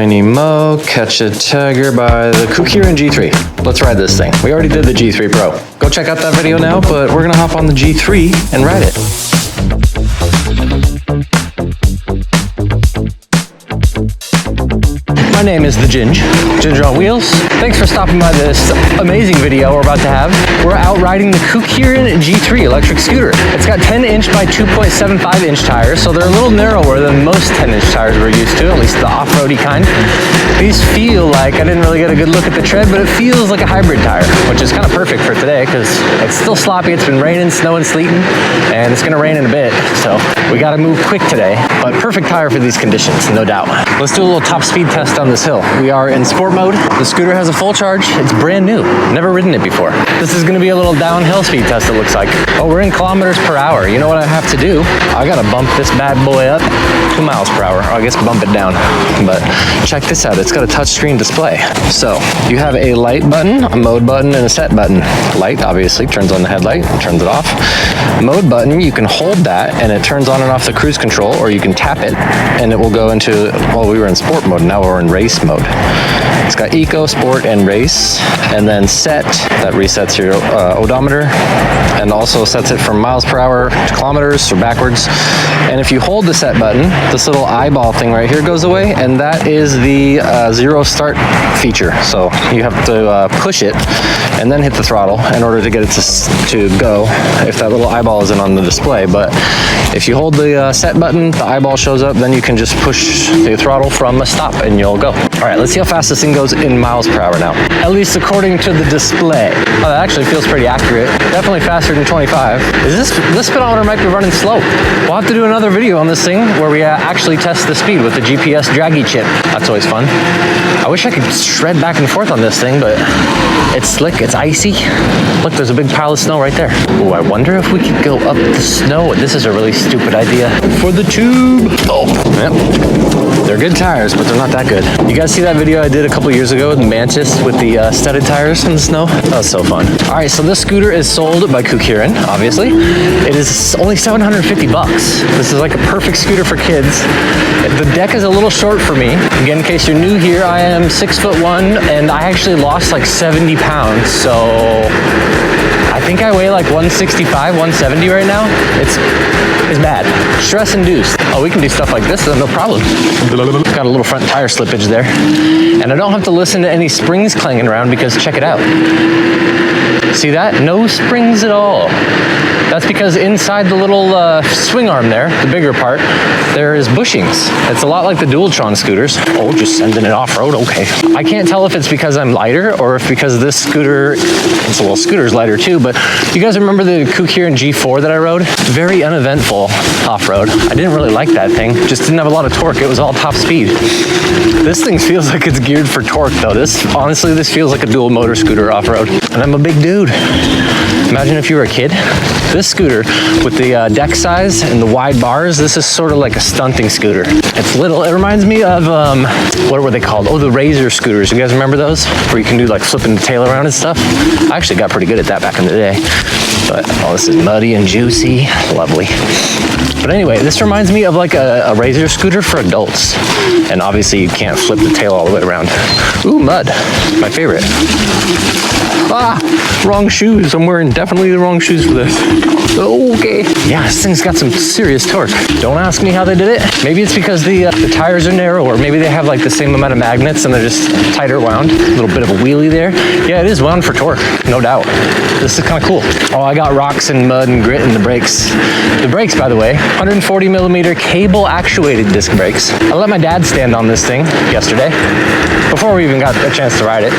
Tiny Mo, Catch a Tiger by the Kukirin G3. Let's ride this thing. We already did the G3 Pro. Go check out that video now, but we're gonna hop on the G3 and ride it. My name is the Ginger on Wheels. Thanks for stopping by this amazing video we're about to have. We're out riding the Kukirin G3 electric scooter. It's got 10-inch by 2.75-inch tires, so they're a little narrower than most 10-inch tires we're used to, at least the off-roady kind. These feel like, I didn't really get a good look at the tread, but it feels like a hybrid tire, which is kind of perfect for today because it's still sloppy. It's been raining, snowing, sleeting, and it's gonna rain in a bit, so we gotta move quick today. But perfect tire for these conditions, no doubt. Let's do a little top speed test on this hill. We are in sport mode. The scooter has a full charge. It's brand new. Never ridden it before. This is gonna be a little downhill speed test, it looks like. Oh, we're in kilometers per hour. You know what I have to do? I gotta bump this bad boy up 2 miles per hour. Or I guess bump it down. But check this out. It's got a touchscreen display. So you have a light button, a mode button, and a set button. Light, obviously, turns on the headlight, turns it off. Mode button, you can hold that and it turns on and off the cruise control, or you can tap it and it will go into, well, we were in sport mode, now we're in race mode. It's got eco, sport, and race, and then set, that resets your odometer, and also sets it from miles per hour to kilometers or backwards. And if you hold the set button, this little eyeball thing right here goes away, and that is the zero start feature. So you have to push it and then hit the throttle in order to get it to go if that little eyeball isn't on the display. But if you hold the set button, the eyeball shows up, then you can just push the throttle from a stop and you'll go. All right, let's see how fast this thing goes in miles per hour now. At least according to the display. Oh, that actually feels pretty accurate. Definitely faster than 25. This speedometer might be running slow. We'll have to do another video on this thing where we actually test the speed with the GPS draggy chip. That's always fun. I wish I could shred back and forth on this thing, but it's slick, it's icy. Look, there's a big pile of snow right there. Oh, I wonder if we could go up the snow. This is a really stupid idea for the tube. Oh, yep. They're good tires, but they're not that good. You guys see that video I did a couple years ago in Manchester with the studded tires in the snow? That was so fun. All right, so this scooter is sold by Kukirin, obviously. It is only $750 bucks. This is like a perfect scooter for kids. The deck is a little short for me. Again, in case you're new here, I am 6'1", and I actually lost like 70 pounds, so I think I weigh like 165, 170 right now. It's bad. Stress induced. Oh, we can do stuff like this, no problem. Got a little front tire slippage there. And I don't have to listen to any springs clanging around because check it out. See that? No springs at all. That's because inside the little swing arm there, the bigger part, there is bushings. It's a lot like the Dualtron scooters. Oh, just sending it off-road, okay. I can't tell if it's because I'm lighter or if because this scooter, scooter's lighter too, but you guys remember the Kukirin G4 that I rode? Very uneventful off-road. I didn't really like that thing. Just didn't have a lot of torque. It was all top speed. This thing feels like it's geared for torque though. Honestly, this feels like a dual motor scooter off-road. And I'm a big dude. Imagine if you were a kid. This scooter with the deck size and the wide bars, this is sort of like a stunting scooter. It's little, it reminds me of, what were they called? Oh, the Razor scooters. You guys remember those? Where you can do like flipping the tail around and stuff? I actually got pretty good at that back in the day. But, oh, this is muddy and juicy. Lovely. But anyway, this reminds me of like a Razor scooter for adults. And obviously you can't flip the tail all the way around. Ooh, mud. My favorite. Ah, wrong shoes. I'm wearing definitely the wrong shoes for this. Okay. Yeah, this thing's got some serious torque. Don't ask me how they did it. Maybe it's because the tires are narrow, or maybe they have like the same amount of magnets and they're just tighter wound. A little bit of a wheelie there. Yeah, it is wound for torque, no doubt. This is kind of cool. Oh, I got rocks and mud and grit in the brakes. The brakes, by the way, 140 millimeter cable actuated disc brakes. I let my dad stand on this thing yesterday before we even got a chance to ride it.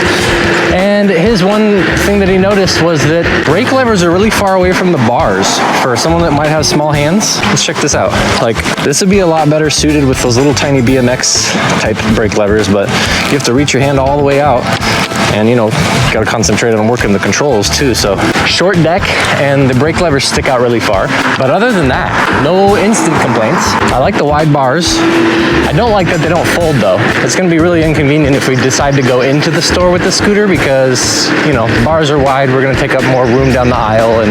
And his one thing that he noticed was that brake levers are really far away from the bars for someone that might have small hands. Let's check this out. Like, this would be a lot better suited with those little tiny BMX type brake levers, but you have to reach your hand all the way out. And you know, got to concentrate on working the controls too. So short deck and the brake levers stick out really far. But other than that, no instant complaints. I like the wide bars. I don't like that they don't fold though. It's going to be really inconvenient if we decide to go into the store with the scooter because, you know, the bars are wide. We're going to take up more room down the aisle and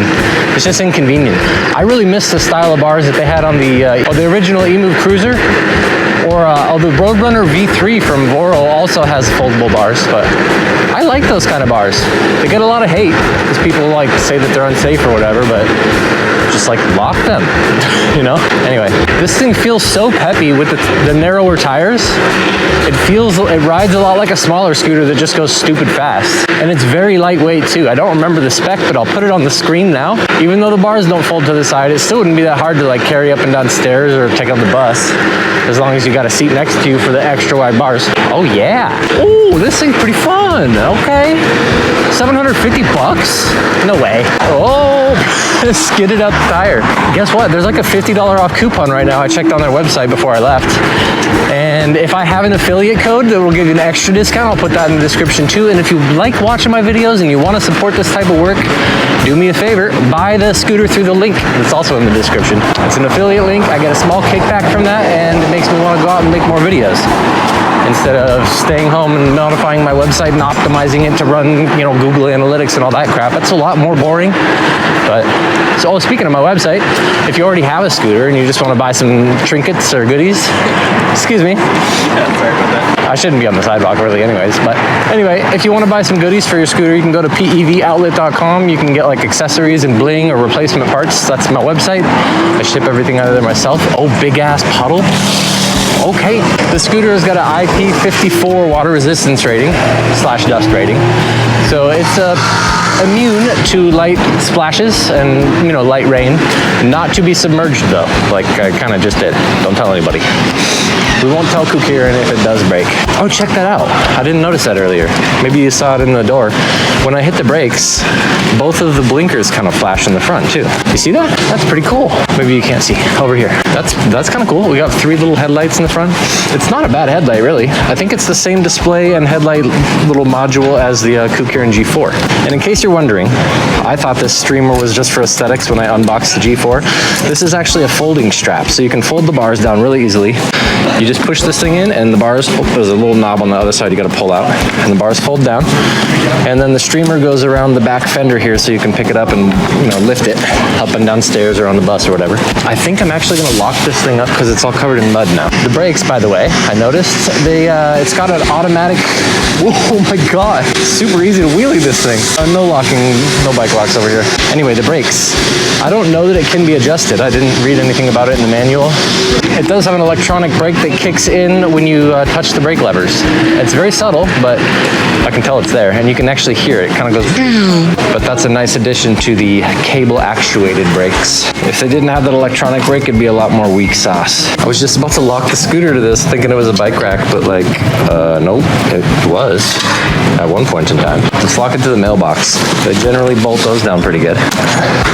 it's just inconvenient. I really miss the style of bars that they had on the original eMove Cruiser Or the Roadrunner V3 from Voro also has foldable bars, but I like those kind of bars. They get a lot of hate because people like say that they're unsafe or whatever, but just like lock them, you know? Anyway, this thing feels so peppy with the narrower tires. It rides a lot like a smaller scooter that just goes stupid fast. And it's very lightweight too. I don't remember the spec, but I'll put it on the screen now. Even though the bars don't fold to the side, it still wouldn't be that hard to like carry up and down stairs or take out the bus, as long as you got a seat next to you for the extra wide bars. Oh yeah. Ooh, this thing's pretty fun. Okay. 750 bucks? No way. Oh, skidded out the tire. Guess what? There's like a $50 off coupon right now. I checked on their website before I left. And if I have an affiliate code that will give you an extra discount, I'll put that in the description too. And if you like watching my videos and you want to support this type of work, do me a favor, buy the scooter through the link that's also in the description. It's an affiliate link. I get a small kickback from that, and it makes me want to go out and make more videos instead of staying home and modifying my website and optimizing it to run, you know, Google Analytics and all that crap. That's a lot more boring. But so, speaking of my website, if you already have a scooter and you just want to buy some trinkets or goodies, excuse me. Yeah, sorry about that. I shouldn't be on the sidewalk really anyways, but anyway, if you want to buy some goodies for your scooter, you can go to pevoutlet.com. You can get like accessories and bling or replacement parts. That's my website. I ship everything out of there myself. Oh, big ass puddle. Okay, the scooter has got an IP54 water resistance rating / dust rating. So it's immune to light splashes and, you know, light rain. Not to be submerged though, like I kind of just did. Don't tell anybody. We won't tell Kukirin if it does break. Oh, check that out. I didn't notice that earlier. Maybe you saw it in the door. When I hit the brakes, both of the blinkers kind of flash in the front too. You see that? That's pretty cool. Maybe you can't see. Over here. That's kind of cool. We got 3 little headlights in the front. It's not a bad headlight, really. I think it's the same display and headlight little module as the Kukirin G4. And in case you're wondering, I thought this streamer was just for aesthetics when I unboxed the G4. This is actually a folding strap, so you can fold the bars down really easily. You just push this thing in, and the bars, there's a little knob on the other side you got to pull out, and the bars fold down. And then the streamer goes around the back fender here, so you can pick it up and, you know, lift it up and down stairs or on the bus or whatever. I think I'm actually going to lock this thing up because it's all covered in mud now. The brakes, by the way, I noticed it's got an automatic. Oh my god, super easy to wheelie this thing. No locking, no bike locks over here. Anyway, the brakes. I don't know that it can be adjusted. I didn't read anything about it in the manual. It does have an electronic brake that kicks in when you touch the brake levers. It's very subtle, but I can tell it's there, and you can actually hear it. It kind of goes. But that's a nice addition to the cable actuated brakes. If they didn't have that electronic brake, it'd be a lot more weak sauce. I was just about to lock the scooter to this, thinking it was a bike rack, but like, nope, it was at one point in time. Let's lock it to the mailbox. They generally bolt those down pretty good.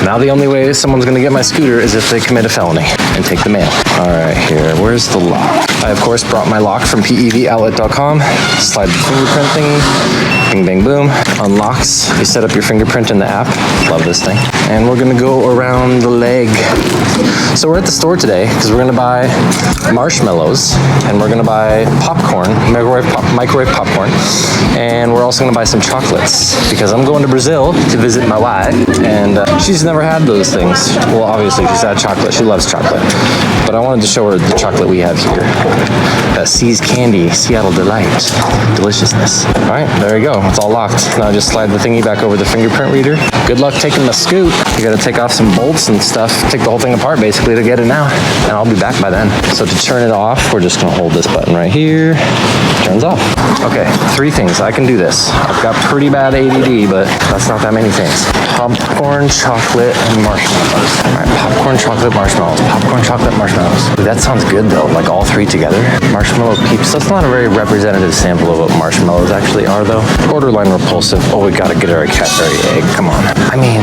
Now the only way someone's gonna get my scooter is if they commit a felony and take the mail. All right, here, where's the lock? I, of course, brought my lock from pevoutlet.com. Slide the fingerprint thingy, bing, bang, boom, unlocks. You set up your fingerprint in the app. Love this thing. And we're gonna go around the leg. So we're at the store today because we're gonna buy marshmallows and we're gonna buy popcorn, microwave popcorn, and we're also gonna buy some chocolates because I'm going to Brazil to visit my wife, and she's never had those things. Well, obviously she's had chocolate. She loves chocolate, but I wanted to show her the chocolate we have here. See's Candy, Seattle Delight, deliciousness. All right, there you go. It's all locked. Now just slide the thingy back over the fingerprint reader. Good luck taking the scoot. You got to take off some bolts and stuff. Take the whole thing apart basically to get it out, and I'll be back by then. So to turn it off, we're just gonna hold this button right here. Turns off. Okay, 3 things. I can do this. I've got pretty bad ADD, but that's not that many things. Popcorn, chocolate, and marshmallows. All right, popcorn, chocolate, marshmallows. Popcorn, chocolate, marshmallows. Ooh, that sounds good though, like all 3 together. Marshmallow Peeps. That's not a very representative sample of what marshmallows actually are though. Borderline repulsive. Oh, we gotta get her a Cadbury egg. Come on. I mean,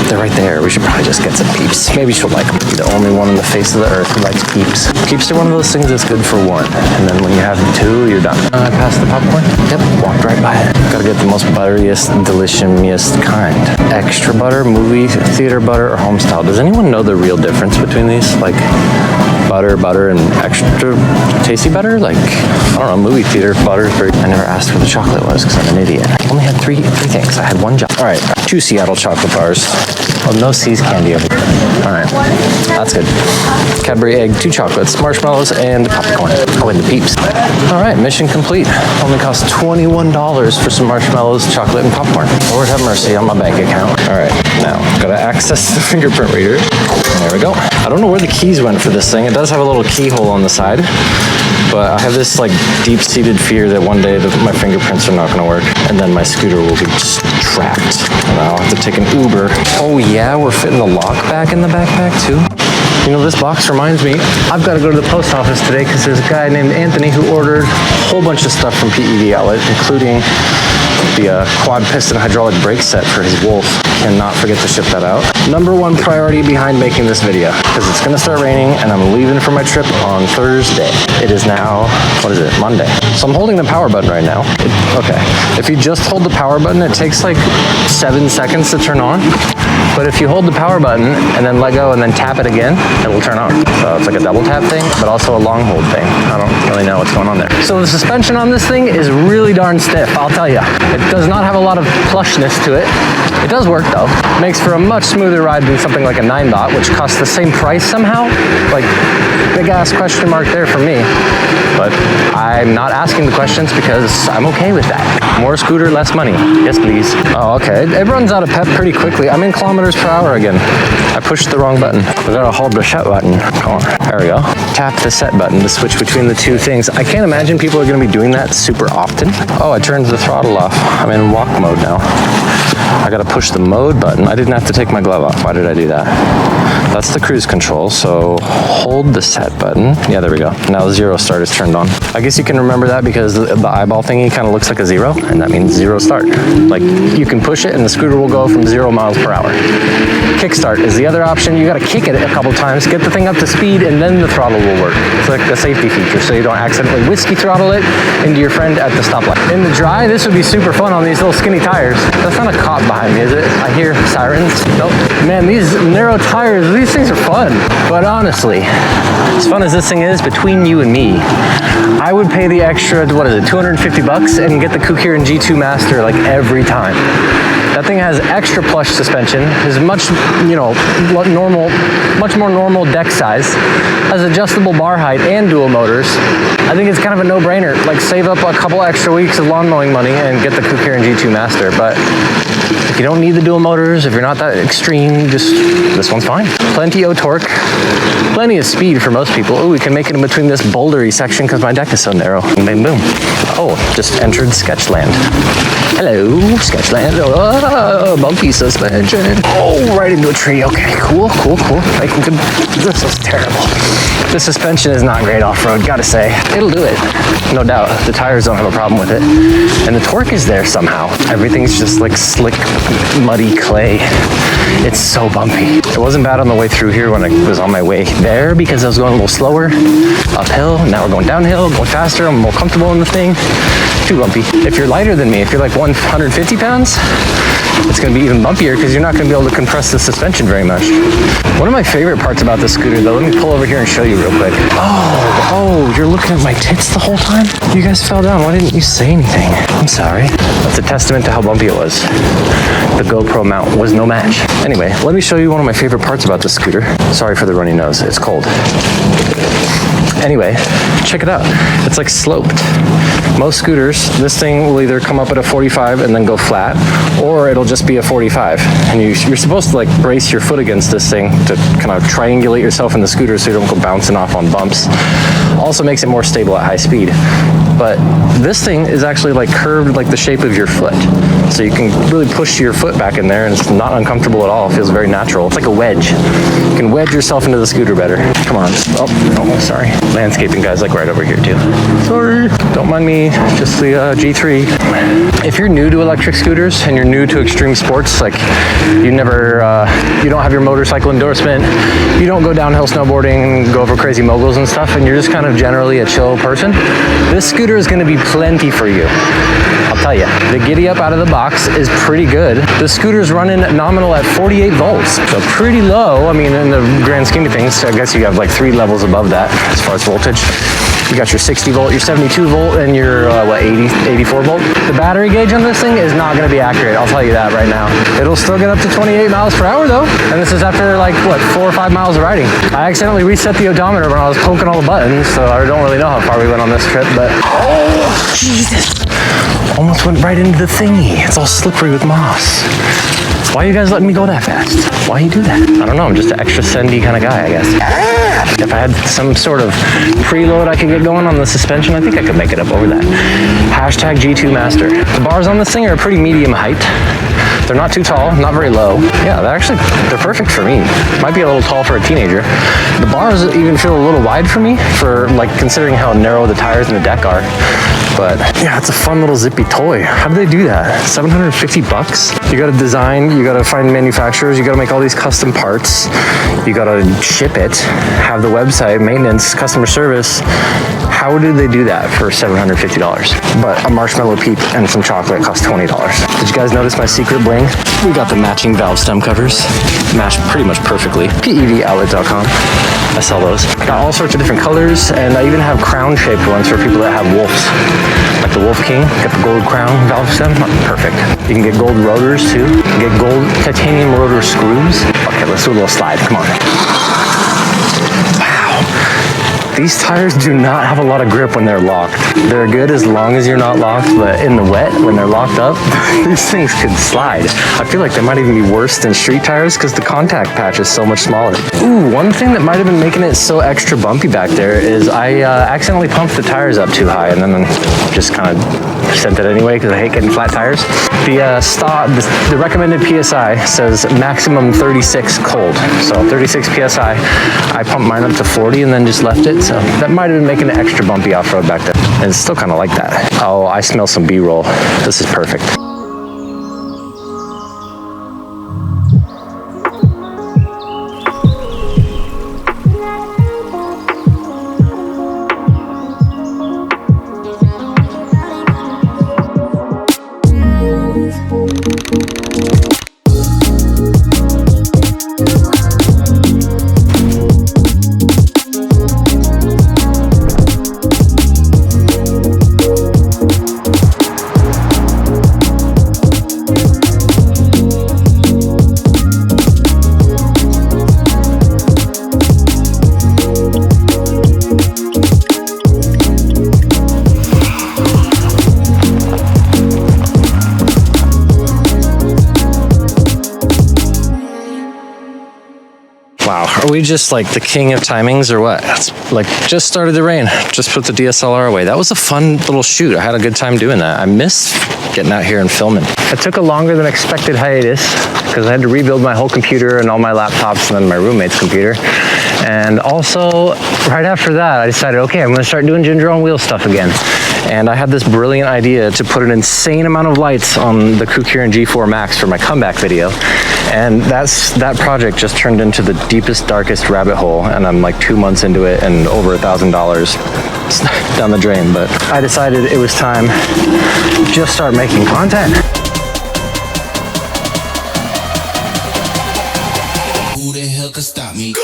they're right there. We should probably just get some Peeps. Maybe she'll like them. The only one on the face of the earth who likes Peeps. Peeps are one of those things that's good for 1, and then when you have 2, you're done. I passed the popcorn. Yep, walked right by it. Gotta get the most butteriest, delicious kind. Extra butter, movie theater butter, or home style. Does anyone know the real difference between these? Like butter, and extra tasty butter? Like, I don't know, movie theater butter. I never asked where the chocolate was because I'm an idiot. I only had three things. I had one job. All right, 2 Seattle chocolate bars. Oh, no C's candy over here. All right, that's good. Cadbury egg, 2 chocolates, marshmallows, and popcorn. Oh, and the Peeps. All right, mission complete. Only cost $21 for some marshmallows, chocolate, and popcorn. Lord have mercy on my bank account. All right, now gotta access the fingerprint reader. There we go. I don't know where the keys went for this thing. It does have a little keyhole on the side, but I have this like deep-seated fear that one day my fingerprints are not gonna work, and then my scooter will be just trapped, and I'll have to take an Uber. Oh yeah, we're fitting the lock back in the backpack too. You know, this box reminds me, I've got to go to the post office today because there's a guy named Anthony who ordered a whole bunch of stuff from PED Outlet, including the quad piston hydraulic brake set for his Wolf. Cannot forget to ship that out. Number 1 priority behind making this video, because it's going to start raining and I'm leaving for my trip on Thursday. It is now, what is it, Monday. So I'm holding the power button right now. Okay, if you just hold the power button, it takes like 7 seconds to turn on. But if you hold the power button and then let go and then tap it again, it will turn on. So it's like a double tap thing, but also a long hold thing. I don't really know what's going on there. So the suspension on this thing is really darn stiff, I'll tell you. It does not have a lot of plushness to it. It does work though. Makes for a much smoother ride than something like a 9-dot, which costs the same price somehow. Like, big ass question mark there for me. But I'm not asking the questions because I'm okay with that. More scooter, less money. Yes, please. Oh, okay. It runs out of pep pretty quickly. I'm in kilometers per hour again. I pushed the wrong button. I gotta hold the set button. Come on. There we go. Tap the set button to switch between the 2 things. I can't imagine people are gonna be doing that super often. Oh, I turned the throttle off. I'm in walk mode now. I gotta push the mode button. I didn't have to take my glove off. Why did I do that? That's the cruise control, so hold the set button. Yeah, there we go. Now the 0 start is turned on. I guess you can remember that because the eyeball thingy kind of looks like a 0, and that means 0 start. Like, you can push it and the scooter will go from 0 miles per hour. Kickstart is the other option. You gotta kick it a couple times, get the thing up to speed, and then the throttle will work. It's like a safety feature, so you don't accidentally whiskey throttle it into your friend at the stoplight. In the dry, this would be super fun on these little skinny tires. That's not a cop behind me, is it? I hear sirens. Nope. Man, these narrow tires, these things are fun. But honestly, as fun as this thing is, between you and me, I would pay the extra, what is it, 250 bucks and get the Kukirin G2 Master like every time. That thing has extra plush suspension, is much, much more normal deck size, has adjustable bar height and dual motors. I think it's kind of a no-brainer. Like, save up a couple extra weeks of lawn mowing money and get the Kukirin G2 Master. But if you don't need the dual motors, if you're not that extreme, just this one's fine. Plenty of torque, plenty of speed for most people. Oh, we can make it in between this bouldery section because my deck is so narrow. Bang, boom. Oh, just entered Sketchland. Hello, Sketchland. Oh, bumpy suspension. Oh, right into a tree. Okay, cool. Making good. This is terrible. The suspension is not great off-road, gotta say. It'll do it, no doubt. The tires don't have a problem with it. And the torque is there somehow. Everything's just like slick, muddy clay. It's so bumpy. It wasn't bad on the way through here when I was on my way there because I was going a little slower uphill. Now we're going downhill, going faster. I'm more comfortable in the thing. Too bumpy. If you're lighter than me, if you're like 150 pounds, it's going to be even bumpier because you're not going to be able to compress the suspension very much. One of my favorite parts about this scooter, though, let me pull over here and show you real quick. Oh, you're looking at my tits the whole time? You guys fell down. Why didn't you say anything? I'm sorry. That's a testament to how bumpy it was. The GoPro mount was no match. Anyway, let me show you one of my favorite parts about this scooter. Sorry for the runny nose. It's cold. Anyway, check it out. It's like sloped. Most scooters, this thing will either come up at a 45 and then go flat, or it'll just be a 45. And you're supposed to like brace your foot against this thing to kind of triangulate yourself in the scooter so you don't go bouncing off on bumps. Also makes it more stable at high speed. But this thing is actually like curved like the shape of your foot. So you can really push your foot back in there and it's not uncomfortable at all. It feels very natural. It's like a wedge. You can wedge yourself into the scooter better. Come on. Oh, sorry. Landscaping guy's like right over here too. Sorry. Don't mind me, just the G3. If you're new to electric scooters and you're new to extreme sports, like you don't have your motorcycle endorsement, you don't go downhill snowboarding and go over crazy moguls and stuff, and you're just kind of generally a chill person, this scooter scooter is going to be plenty for you. I'll tell you, the giddy up out of the box is pretty good. The scooter's running nominal at 48 volts, so pretty low. I mean, in the grand scheme of things, I guess you have like 3 levels above that as far as voltage. You got your 60 volt, your 72 volt, and your 84 volt. The battery gauge on this thing is not going to be accurate. I'll tell you that right now. It'll still get up to 28 miles per hour though, and this is after like what, 4 or 5 miles of riding. I accidentally reset the odometer when I was poking all the buttons, so I don't really know how far we went on this trip. But oh Jesus! Almost went right into the thingy. It's all slippery with moss. Why are you guys letting me go that fast? Why you do that? I don't know, I'm just an extra sendy kind of guy, I guess. If I had some sort of preload I could get going on the suspension, I think I could make it up over that. Hashtag G2 Master. The bars on this thing are a pretty medium height. They're not too tall, not very low. Yeah, they're perfect for me. Might be a little tall for a teenager. The bars even feel a little wide for me, for like considering how narrow the tires and the deck are. But yeah, it's a fun little zippy toy. How do they do that? 750 bucks? You gotta design, you gotta find manufacturers, you gotta make all these custom parts, you gotta ship it, have the website, maintenance, customer service. How do they do that for $750? But a marshmallow peep and some chocolate cost $20. Did you guys notice my secret bling? We got the matching valve stem covers, matched pretty much perfectly. PEVoutlet.com. I sell those. Got all sorts of different colors, and I even have crown-shaped ones for people that have wolves. Like the Wolf King, got the gold crown valve stem, perfect. You can get gold rotors too. You can get gold titanium rotor screws. Okay, let's do a little slide, come on. These tires do not have a lot of grip when they're locked. They're good as long as you're not locked, but in the wet, when they're locked up, these things could slide. I feel like they might even be worse than street tires because the contact patch is so much smaller. Ooh, one thing that might have been making it so extra bumpy back there is I accidentally pumped the tires up too high and then just kind of sent it anyway because I hate getting flat tires. The recommended PSI says maximum 36 cold. So 36 PSI. I pumped mine up to 40 and then just left it. So that might have been making it extra bumpy off-road back there. And it's still kind of like that. Oh, I smell some B-roll. This is perfect. Wow, are we just like the king of timings or what? It's like just started to rain, just put the DSLR away. That was a fun little shoot. I had a good time doing that. I miss getting out here and filming. It took a longer than expected hiatus because I had to rebuild my whole computer and all my laptops and then my roommate's computer. And also, right after that, I decided, okay, I'm gonna start doing Ginger on Wheels stuff again. And I had this brilliant idea to put an insane amount of lights on the Kukirin G4 Max for my comeback video. And that project just turned into the deepest, darkest rabbit hole. And I'm like 2 months into it and over $1,000 down the drain. But I decided it was time to just start making content. Who the hell could stop me? Go!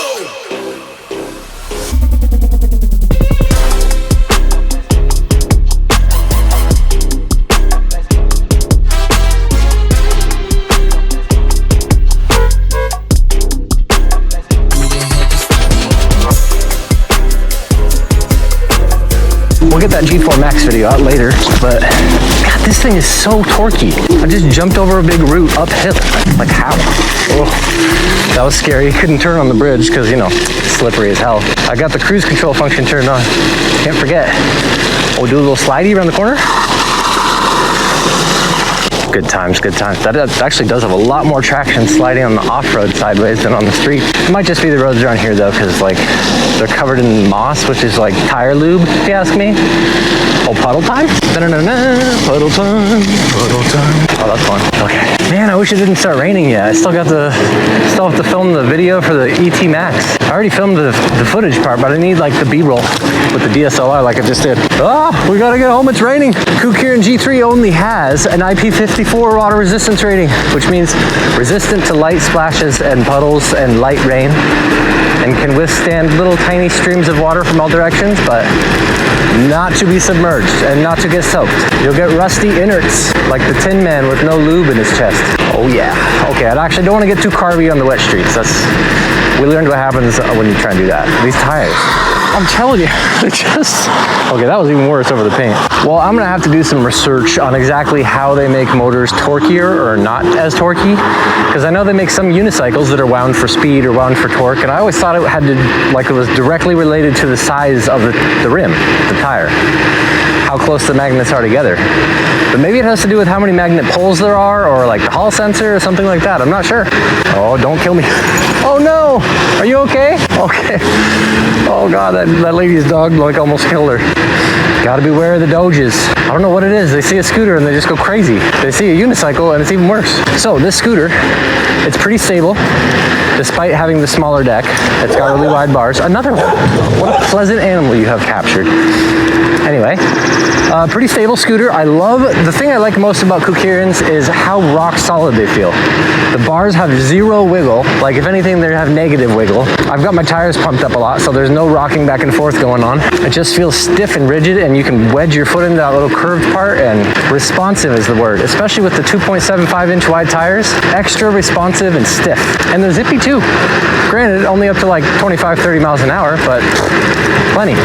We'll get that G4 Max video out later, but God, this thing is so torquey. I just jumped over a big root uphill. Like how? Oh, that was scary. Couldn't turn on the bridge because, you know, it's slippery as hell. I got the cruise control function turned on. Can't forget. Oh, do a little slidey around the corner. Good times, good times. That actually does have a lot more traction sliding on the off-road sideways than on the street. It might just be the roads around here though, because like they're covered in moss, which is like tire lube, if you ask me. Oh, puddle time? Puddle time, puddle time. Oh, that's fun. Okay. Man, I wish it didn't start raining yet. I still have to film the video for the ET Max. I already filmed the footage part, but I need like the B-roll with the DSLR like I just did. Oh, we gotta get home, it's raining. Kukirin G3 only has an IP54 water resistance rating, which means resistant to light splashes and puddles and light rain, and can withstand little tiny streams of water from all directions, but not to be submerged and not to get soaked. You'll get rusty innards like the Tin Man with no lube in his chest. Oh yeah. Okay, I actually don't want to get too carby on the wet streets. We learned what happens when you try and do that. These tires, I'm telling you, okay, that was even worse over the paint. Well, I'm gonna have to do some research on exactly how they make motors torquier or not as torquey, because I know they make some unicycles that are wound for speed or wound for torque, and I always thought it had to, like it was directly related to the size of the rim, the tire, how close the magnets are together. But maybe it has to do with how many magnet poles there are, or like the Hall sensor or something like that. I'm not sure. Oh, don't kill me. Oh no, are you okay? Okay. Oh God, that lady's dog like almost killed her. Gotta beware of the Doges. I don't know what it is. They see a scooter and they just go crazy. They see a unicycle and it's even worse. So this scooter, it's pretty stable despite having the smaller deck. It's got really wide bars. Another one. What a pleasant animal you have captured. Anyway, pretty stable scooter. The thing I like most about Kukirins is how rock solid they feel. The bars have zero wiggle. Like if anything, they have negative wiggle. I've got my tires pumped up a lot, so there's no rocking back and forth going on. It just feels stiff and rigid, and you can wedge your foot into that little curved part, and responsive is the word, especially with the 2.75 inch wide tires. Extra responsive and stiff. And they're zippy too. Granted, only up to like 25, 30 miles an hour, but plenty.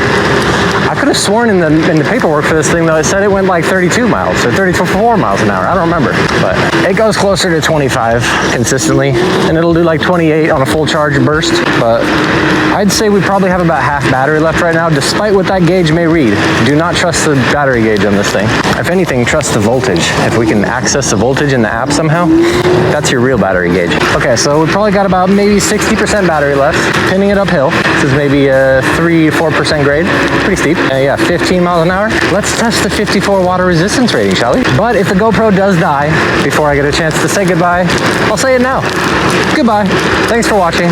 I could have sworn in the paperwork for this thing though, it said it went like 32 miles or 34 miles an hour. I don't remember, but it goes closer to 25 consistently, and it'll do like 28 on a full charge burst. But I'd say we probably have about half battery left right now, despite what that gauge may read. Do not trust the battery gauge on this thing. If anything, trust the voltage. If we can access the voltage in the app somehow, that's your real battery gauge. Okay, so we probably got about maybe 60% battery left. Pinning it uphill. This is maybe a 3-4% grade. Pretty steep. Yeah, 15 miles an hour. Let's test the 54 water resistance rating, shall we? But if the GoPro does die before I get a chance to say goodbye, I'll say it now. Goodbye. Thanks for watching.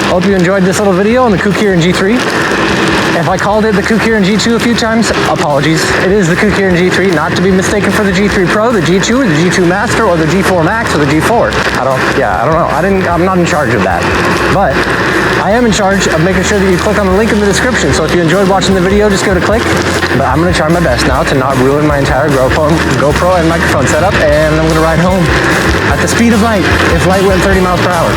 Hope you enjoyed this little video on the Kukirin G3. If I called it the Kukirin G2 a few times, apologies. It is the Kukirin G3, not to be mistaken for the G3 Pro, the G2, or the G2 Master, or the G4 Max, or the G4. I don't know. I'm not in charge of that. But I am in charge of making sure that you click on the link in the description. So if you enjoyed watching the video, just give it a click. But I'm gonna try my best now to not ruin my entire GoPro and microphone setup, and I'm gonna ride home at the speed of light, if light went 30 miles per hour.